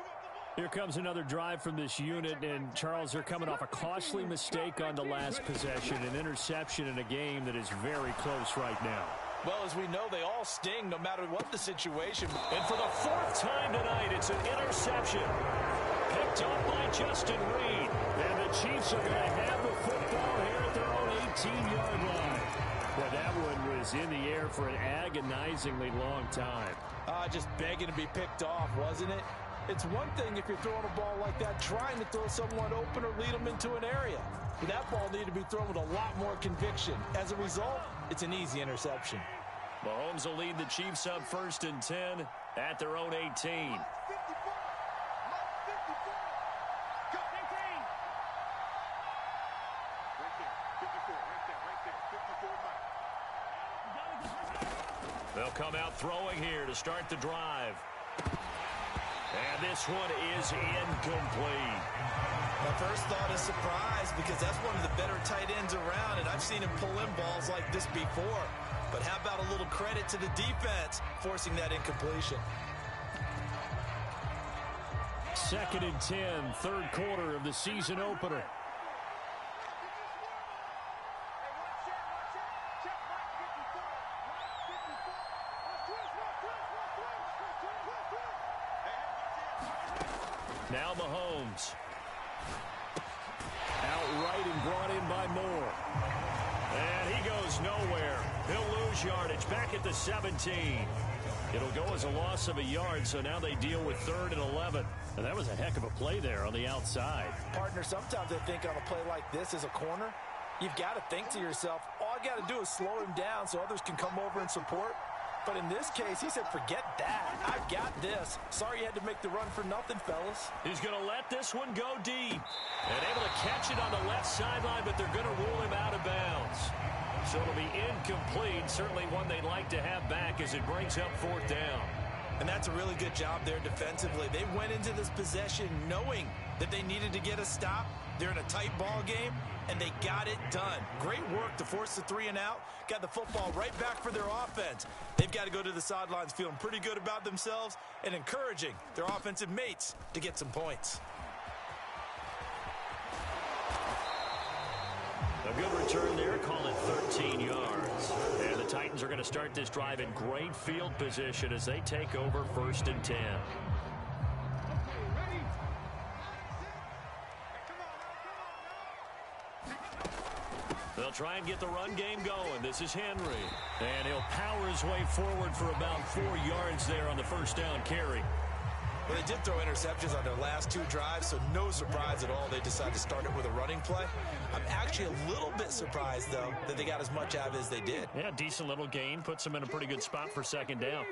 Here comes another drive from this unit, and Charles, they're coming off a costly mistake on the last possession, an interception in a game that is very close right now. Well, as we know, they all sting no matter what the situation. And for the 4th time tonight, it's an interception. Picked up by Justin Reed. And the Chiefs are going to have the football here at their own 18-yard line. Well, that one was in the air for an agonizingly long time. Just begging to be picked off, wasn't it? It's one thing if you're throwing a ball like that, trying to throw someone open or lead them into an area. But that ball needed to be thrown with a lot more conviction. As a result, it's an easy interception. Mahomes will lead the Chiefs up 1st and 10 at their own 18. They'll come out throwing here to start the drive. And this one is incomplete. My first thought is surprise because that's one of the better tight ends around, and I've seen him pull in balls like this before. But how about a little credit to the defense forcing that incompletion? 2nd and 10, 3rd quarter of the season opener. Now Mahomes. Outright and brought in by Moore. And he goes nowhere. He'll lose yardage back at the 17. It'll go as a loss of a yard, so now they deal with 3rd and 11. And that was a heck of a play there on the outside. Partner, sometimes I think on a play like this as a corner, you've got to think to yourself, all I got to do is slow him down so others can come over and support. But in this case, he said, forget that. I've got this. Sorry you had to make the run for nothing, fellas. He's going to let this one go deep. And able to catch it on the left sideline, but they're going to rule him out of bounds. So it'll be incomplete. Certainly one they'd like to have back as it brings up 4th down. And that's a really good job there defensively. They went into this possession knowing that they needed to get a stop. They're in a tight ball game, and they got it done. Great work to force the 3 and out. Got the football right back for their offense. They've got to go to the sidelines feeling pretty good about themselves and encouraging their offensive mates to get some points. A good return there, call it 13 yards. And the Titans are going to start this drive in great field position as they take over 1st and 10. They'll try and get the run game going. This is Henry. And he'll power his way forward for about 4 yards there on the 1st down carry. Well, they did throw interceptions on their last 2 drives, so no surprise at all they decided to start it with a running play. I'm actually a little bit surprised, though, that they got as much out of it as they did. Yeah, decent little gain. Puts them in a pretty good spot for second down.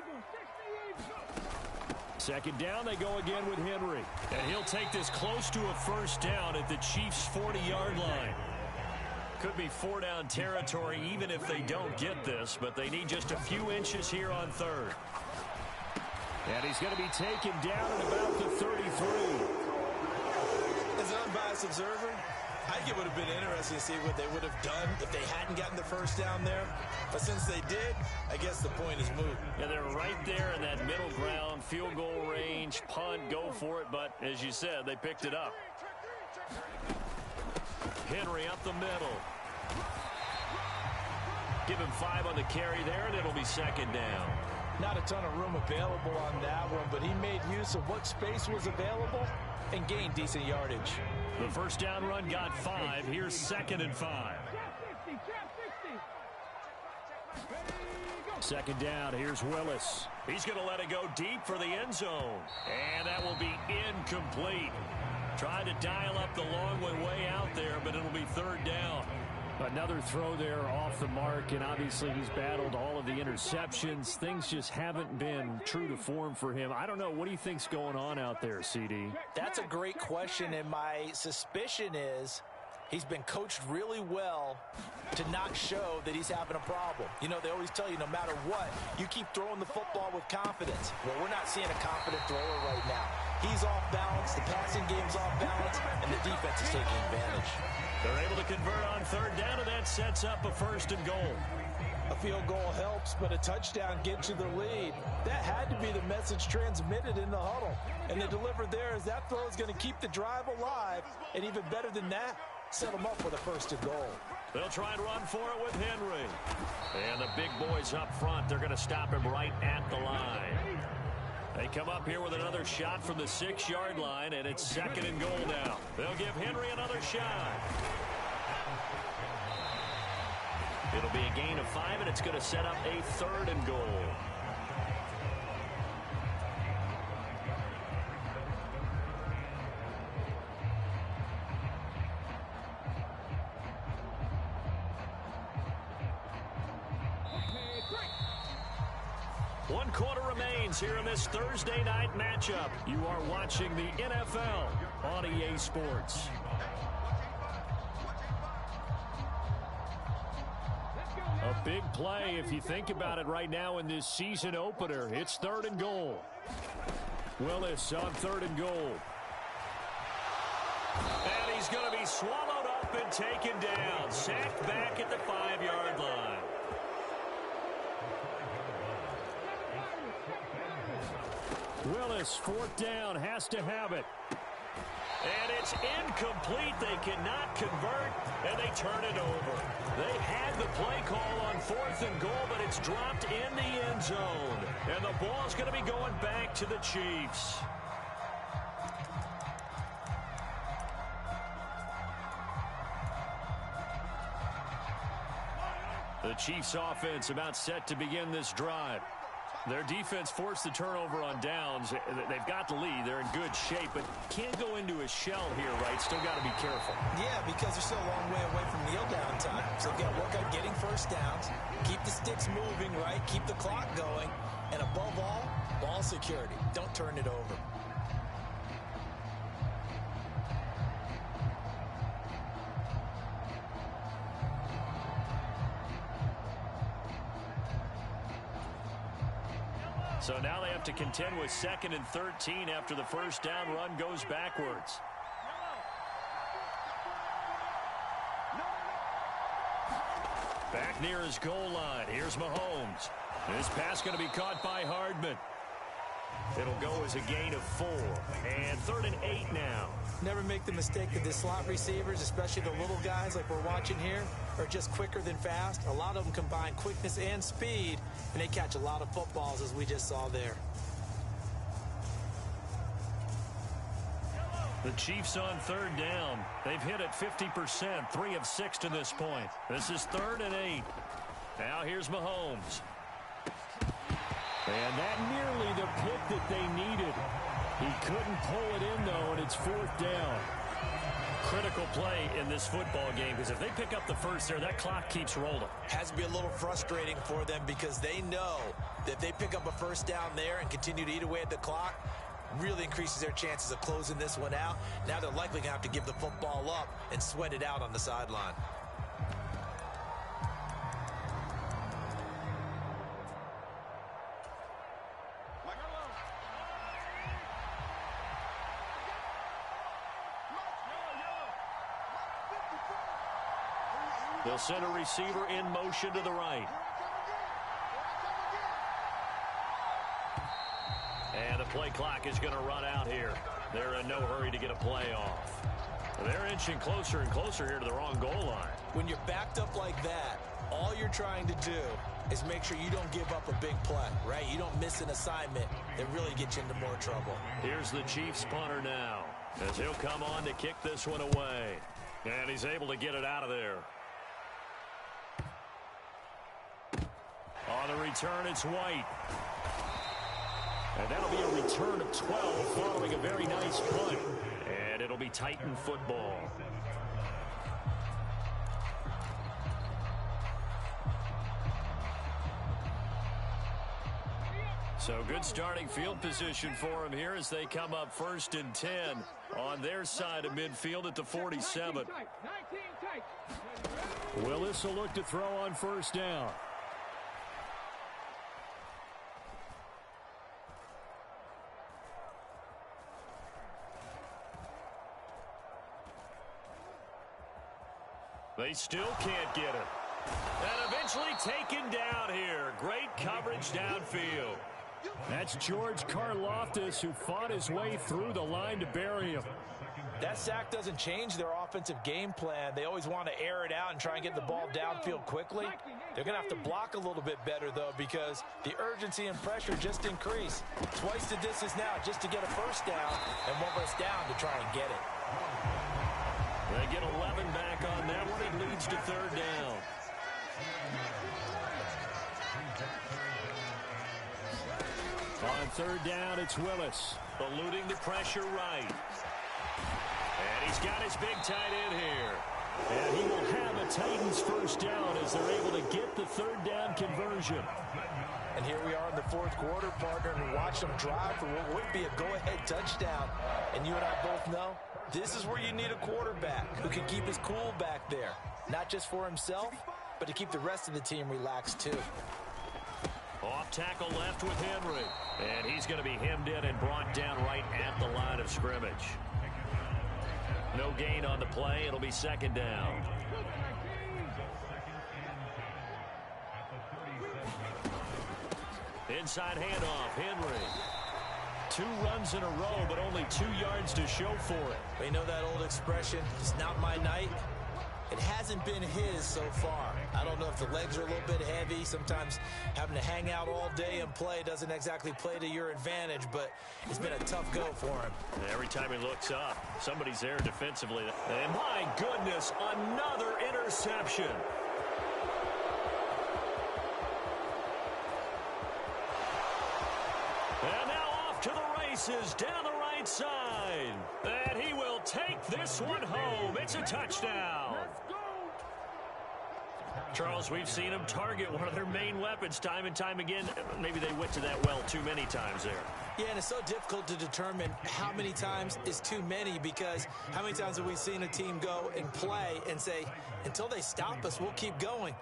Second down, they go again with Henry. And he'll take this close to a first down at the Chiefs' 40-yard line. Could be 4-down territory even if they don't get this, but they need just a few inches here on third. And he's going to be taken down at about the 33. As an unbiased observer, I think it would have been interesting to see what they would have done if they hadn't gotten the first down there. But since they did, I guess the point is moot. Yeah, they're right there in that middle ground, field goal range, punt, go for it. But as you said, they picked it up. Henry up the middle. Give him 5 on the carry there, and it'll be second down. Not a ton of room available on that one, but he made use of what space was available and gained decent yardage. The first down run got 5. Here's 2nd and 5. Second down, here's Willis. He's going to let it go deep for the end zone. And that will be incomplete. Tried to dial up the long way out there, but it'll be third down. Another throw there off the mark, and obviously he's battled all of the interceptions. Things just haven't been true to form for him. I don't know. What do you think's going on out there, CD? That's a great question, and my suspicion is he's been coached really well to not show that he's having a problem. You know, they always tell you no matter what, you keep throwing the football with confidence. Well, we're not seeing a confident thrower right now. He's off balance, the passing game's off balance, and the defense is taking advantage. They're able to convert on third down, and that sets up a 1st and goal. A field goal helps, but a touchdown gets you the lead. That had to be the message transmitted in the huddle. And they delivered there as that throw is going to keep the drive alive. And even better than that, set them up with a 1st and goal. They'll try and run for it with Henry. And the big boys up front, they're going to stop him right at the line. They come up here with another shot from the 6-yard line, and it's 2nd and goal now. They'll give Henry another shot. It'll be a gain of 5, and it's going to set up a 3rd and goal. One quarter remains here in this Thursday night matchup. You are watching the NFL on EA Sports. A big play if you think about it right now in this season opener. It's 3rd and goal. Willis on 3rd and goal. And he's going to be swallowed up and taken down. Sacked back at the 5-yard line. Willis, 4th down, has to have it. And it's incomplete. They cannot convert, and they turn it over. They had the play call on 4th and goal, but it's dropped in the end zone. And the ball's going to be going back to the Chiefs. The Chiefs offense about set to begin this drive. Their defense forced the turnover on downs. They've got the lead. They're in good shape, but can't go into a shell here, right? Still got to be careful. Yeah, because they're still a long way away from kneel down time. So they've got to work on getting first downs, keep the sticks moving, right? Keep the clock going, and above all, ball security. Don't turn it over. So now they have to contend with 2nd and 13 after the first down run goes backwards. Back near his goal line. Here's Mahomes. This pass going to be caught by Hardman. It'll go as a gain of 4. And 3rd and 8 now. Never make the mistake that the slot receivers, especially the little guys like we're watching here, are just quicker than fast. A lot of them combine quickness and speed, and they catch a lot of footballs, as we just saw there. The Chiefs on 3rd down. They've hit it 50%, 3 of 6 to this point. This is 3rd and 8. Now here's Mahomes. And that nearly the pick that they needed. He couldn't pull it in, though, and it's 4th down. Critical play in this football game, because if they pick up the first there, that clock keeps rolling. Has to be a little frustrating for them because they know that if they pick up a first down there and continue to eat away at the clock, really increases their chances of closing this one out. Now they're likely going to have to give the football up and sweat it out on the sideline. They'll send a receiver in motion to the right. And the play clock is going to run out here. They're in no hurry to get a play off. They're inching closer and closer here to the wrong goal line. When you're backed up like that, all you're trying to do is make sure you don't give up a big play, right? You don't miss an assignment that really gets you into more trouble. Here's the Chiefs punter now, as he'll come on to kick this one away. And he's able to get it out of there. On the return, it's White. And that'll be a return of 12 following a very nice punt. And it'll be Titan football. So good starting field position for him here as they come up 1st and 10 on their side of midfield at the 47. Willis will look to throw on 1st down. They still can't get it. And eventually taken down here. Great coverage downfield. That's George Karlaftis, who fought his way through the line to bury him. That sack doesn't change their offensive game plan. They always want to air it out and try and get the ball downfield quickly. They're going to have to block a little bit better, though, because the urgency and pressure just increase. Twice the distance now just to get a first down, and one less down to try and get it. They get 11 back on that one. It leads to 3rd down. On 3rd down, it's Willis. Eluding the pressure right. And he's got his big tight end here. And he will have a Titans 1st down as they're able to get the 3rd down conversion. And here we are in the 4th quarter, partner, and watch them drive for what would be a go-ahead touchdown. And you and I both know this is where you need a quarterback who can keep his cool back there. Not just for himself, but to keep the rest of the team relaxed, too. Off tackle left with Henry. And he's going to be hemmed in and brought down right at the line of scrimmage. No gain on the play. It'll be 2nd down. Inside handoff, Henry. 2 runs in a row, but only 2 yards to show for it. We know that old expression, it's not my night. It hasn't been his so far. I don't know if the legs are a little bit heavy. Sometimes having to hang out all day and play doesn't exactly play to your advantage, but it's been a tough go for him. Every time he looks up, somebody's there defensively. And my goodness, another interception. And now off to the races down the right side. And he will take this one home. It's a touchdown. Charles, we've seen them target one of their main weapons time and time again. Maybe they went to that well too many times there. Yeah, and it's so difficult to determine how many times is too many, because how many times have we seen a team go and play and say, until they stop us, we'll keep going.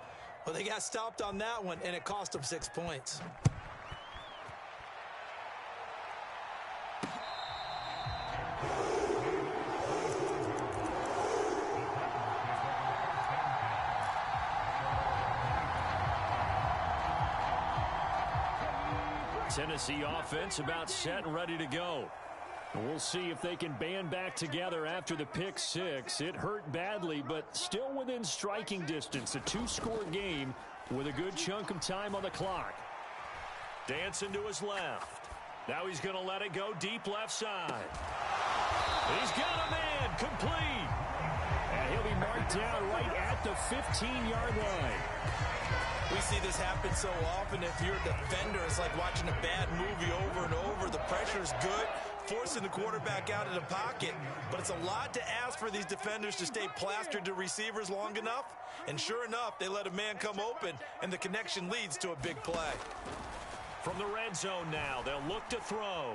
Well, they got stopped on that one, and it cost them 6 points. Tennessee offense about set and ready to go. We'll see if they can band back together after the pick 6. It hurt badly, but still within striking distance. A 2-score game with a good chunk of time on the clock. Dancing to his left. Now he's going to let it go deep left side. He's got a man complete. And he'll be marked down right at the 15-yard line. We see this happen so often. If you're a defender, it's like watching a bad movie over and over. The pressure is good. forcing the quarterback out of the pocket, but it's a lot to ask for these defenders to stay plastered to receivers long enough. And sure enough, they let a man come open, and the connection leads to a big play. From the red zone now, they'll look to throw.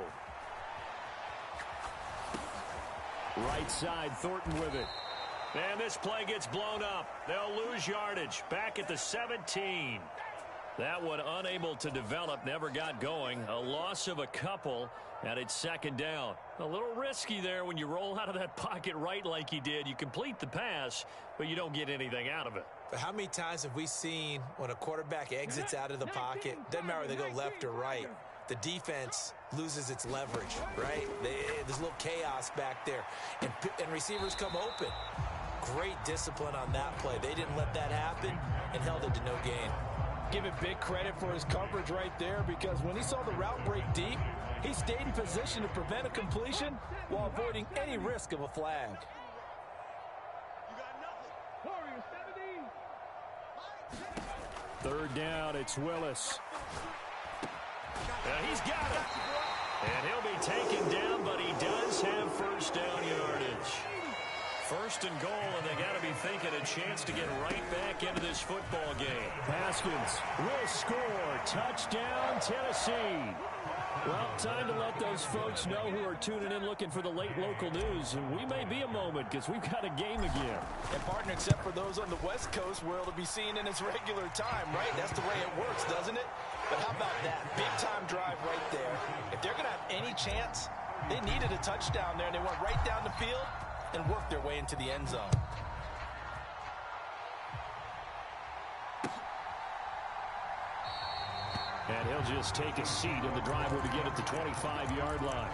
Right side, Thornton with it. And this play gets blown up. They'll lose yardage. Back at the 17. That one unable to develop, never got going. A loss of a couple, and it's second down. A little risky there when you roll out of that pocket right like you did. You complete the pass, but you don't get anything out of it. But how many times have we seen when a quarterback exits out of the pocket, doesn't matter whether they go left or right, the defense loses its leverage, right? There's a little chaos back there, and receivers come open. Great discipline on that play. They didn't let that happen and held it to no gain. Give it big credit for his coverage right there, because when he saw the route break deep, he stayed in position to prevent a completion while avoiding any risk of a flag. Third down, it's Willis. He's got it. And he'll be taken down, but he does have first down yardage. First and goal, and they got to be thinking a chance to get right back into this football game. Haskins will score. Touchdown, Tennessee. Well, time to let those folks know who are tuning in looking for the late local news. And we may be a moment because we've got a game again. And partner, except for those on the West Coast, where it'll be seen in its regular time, right? That's the way it works, doesn't it? But how about that? Big-time drive right there. If they're going to have any chance, they needed a touchdown there, and they went right down the field and worked their way into the end zone. And he'll just take a seat, and the drive will begin at the 25-yard line.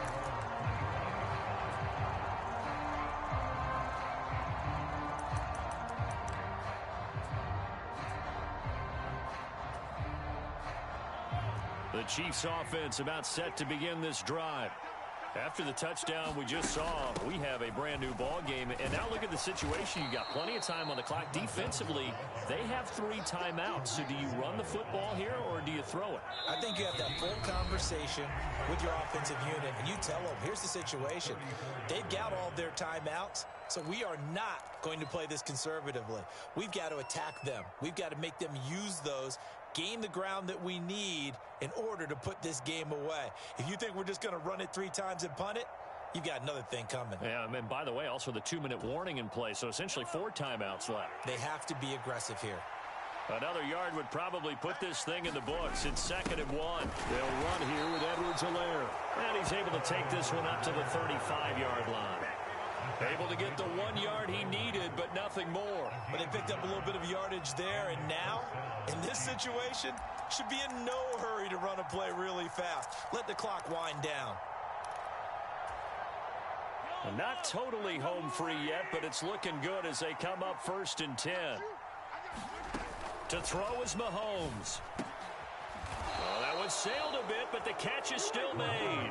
The Chiefs offense about set to begin this drive. After the touchdown we just saw, we have a brand new ball game. And now look at the situation. You got plenty of time on the clock. Defensively, they have 3 timeouts. So do you run the football here or do you throw it? I think you have that full conversation with your offensive unit, and you tell them, here's the situation. They've got all their timeouts, so we are not going to play this conservatively. We've got to attack them. We've got to make them use those, gain the ground that we need in order to put this game away. If you think we're just going to run it 3 times and punt it, you've got another thing coming. Yeah, and by the way, also the 2-minute warning in play, so essentially 4 timeouts left. They have to be aggressive here. Another yard would probably put this thing in the books. It's 2nd and 1. They'll run here with Edwards-Helaire. And he's able to take this one up to the 35-yard line. Able to get the 1 yard he needed, but nothing more. But they picked up a little bit of yardage there, and now, in this situation, should be in no hurry to run a play really fast. Let the clock wind down. Not totally home free yet, but it's looking good as they come up 1st and 10. To throw is Mahomes. Well, that one sailed a bit, but the catch is still made.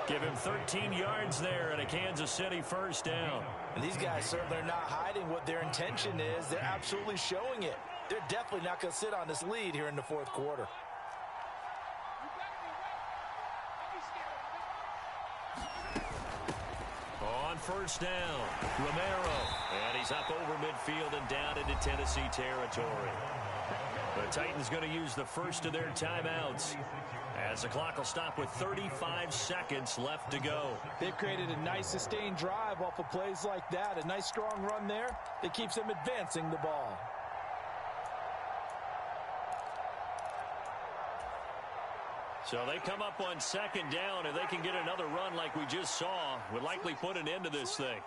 Give him 13 yards there and a Kansas City first down. And these guys certainly are not hiding what their intention is. They're absolutely showing it. They're definitely not going to sit on this lead here in the 4th quarter. On first down, Romero. And he's up over midfield and down into Tennessee territory. The Titans going to use the first of their timeouts, as the clock will stop with 35 seconds left to go. They've created a nice sustained drive off of plays like that. A nice strong run there that keeps them advancing the ball. So they come up on 2nd down. If they can get another run like we just saw, would likely put an end to this thing.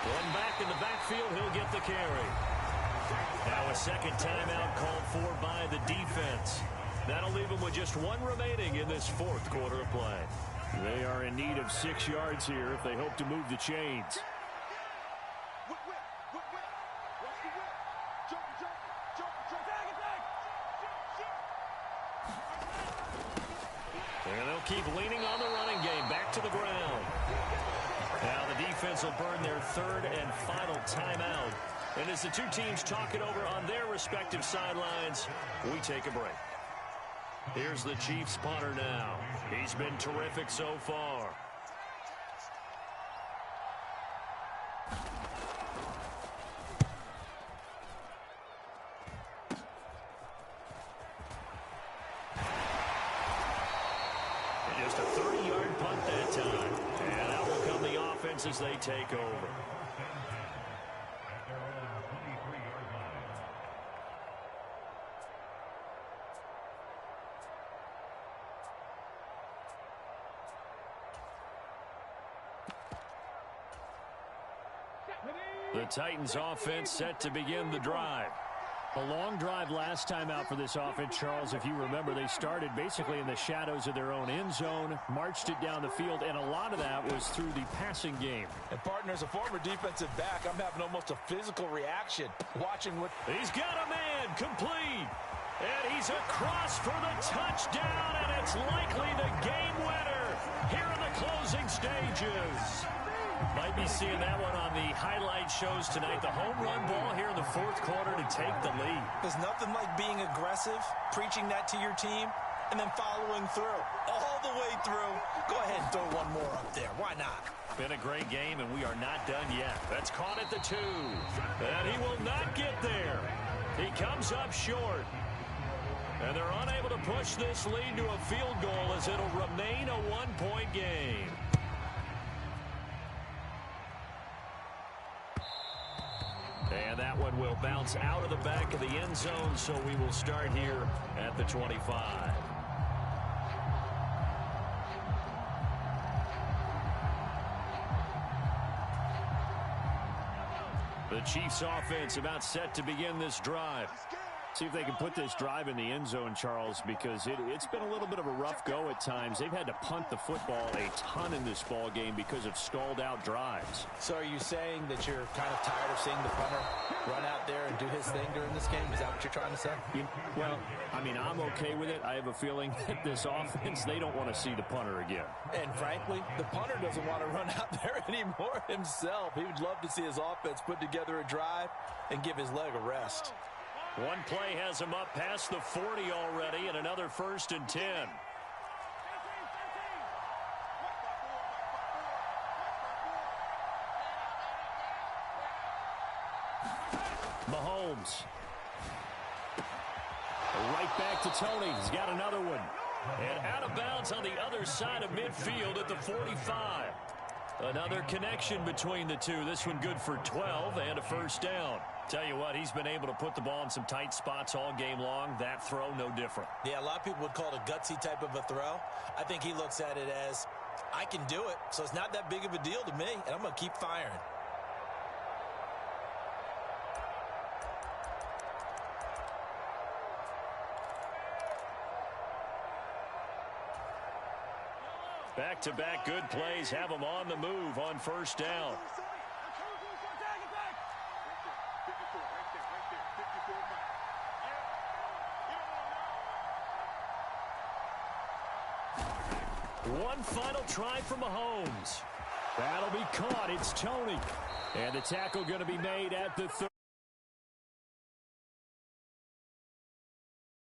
One back in the backfield, he'll get the carry. Now a 2nd timeout called for by the defense. That'll leave them with just 1 remaining in this 4th quarter of play. They are in need of 6 yards here if they hope to move the chains. And they'll keep leaning on the running game. Back to the ground. Now the defense will burn their 3rd and final timeout. And as the 2 teams talk it over on their respective sidelines, we take a break. Here's the Chiefs punter now. He's been terrific so far. Just a 30-yard punt that time. And out will come the offense as they take over. The Titans offense set to begin the drive. A long drive last time out for this offense, Charles. If you remember, they started basically in the shadows of their own end zone, marched it down the field, and a lot of that was through the passing game. And partner, as a former defensive back, I'm having almost a physical reaction watching what... He's got a man complete. And he's across for the touchdown, and it's likely the game winner here in the closing stages. Might be seeing that one on the highlight shows tonight. The home run ball here in the fourth quarter to take the lead. There's nothing like being aggressive, preaching that to your team, and then following through. All the way through. Go ahead and throw one more up there. Why not? Been a great game, and we are not done yet. That's caught at the 2. And he will not get there. He comes up short. And they're unable to push this lead to a field goal as it'll remain a one-point game. And that one will bounce out of the back of the end zone, so we will start here at the 25. The Chiefs offense about set to begin this drive. See if they can put this drive in the end zone, Charles, because it's been a little bit of a rough go at times. They've had to punt the football a ton in this ball game because of stalled-out drives. So are you saying that you're kind of tired of seeing the punter run out there and do his thing during this game? Is that what you're trying to say? Well, I mean, I'm okay with it. I have a feeling that this offense, they don't want to see the punter again. And frankly, the punter doesn't want to run out there anymore himself. He would love to see his offense put together a drive and give his leg a rest. One play has him up past the 40 already, and another 1st and 10. Mahomes. Right back to Tony. He's got another one. And out of bounds on the other side of midfield at the 45. Another connection between the two. This one good for 12 and a 1st down. Tell you what, he's been able to put the ball in some tight spots all game long. That throw, no different. Yeah, a lot of people would call it a gutsy type of a throw. I think he looks at it as, I can do it, so it's not that big of a deal to me, and I'm going to keep firing. Back-to-back good plays have him on the move on 1st down. One final try for Mahomes. That'll be caught. It's Tony. And the tackle going to be made at the 30.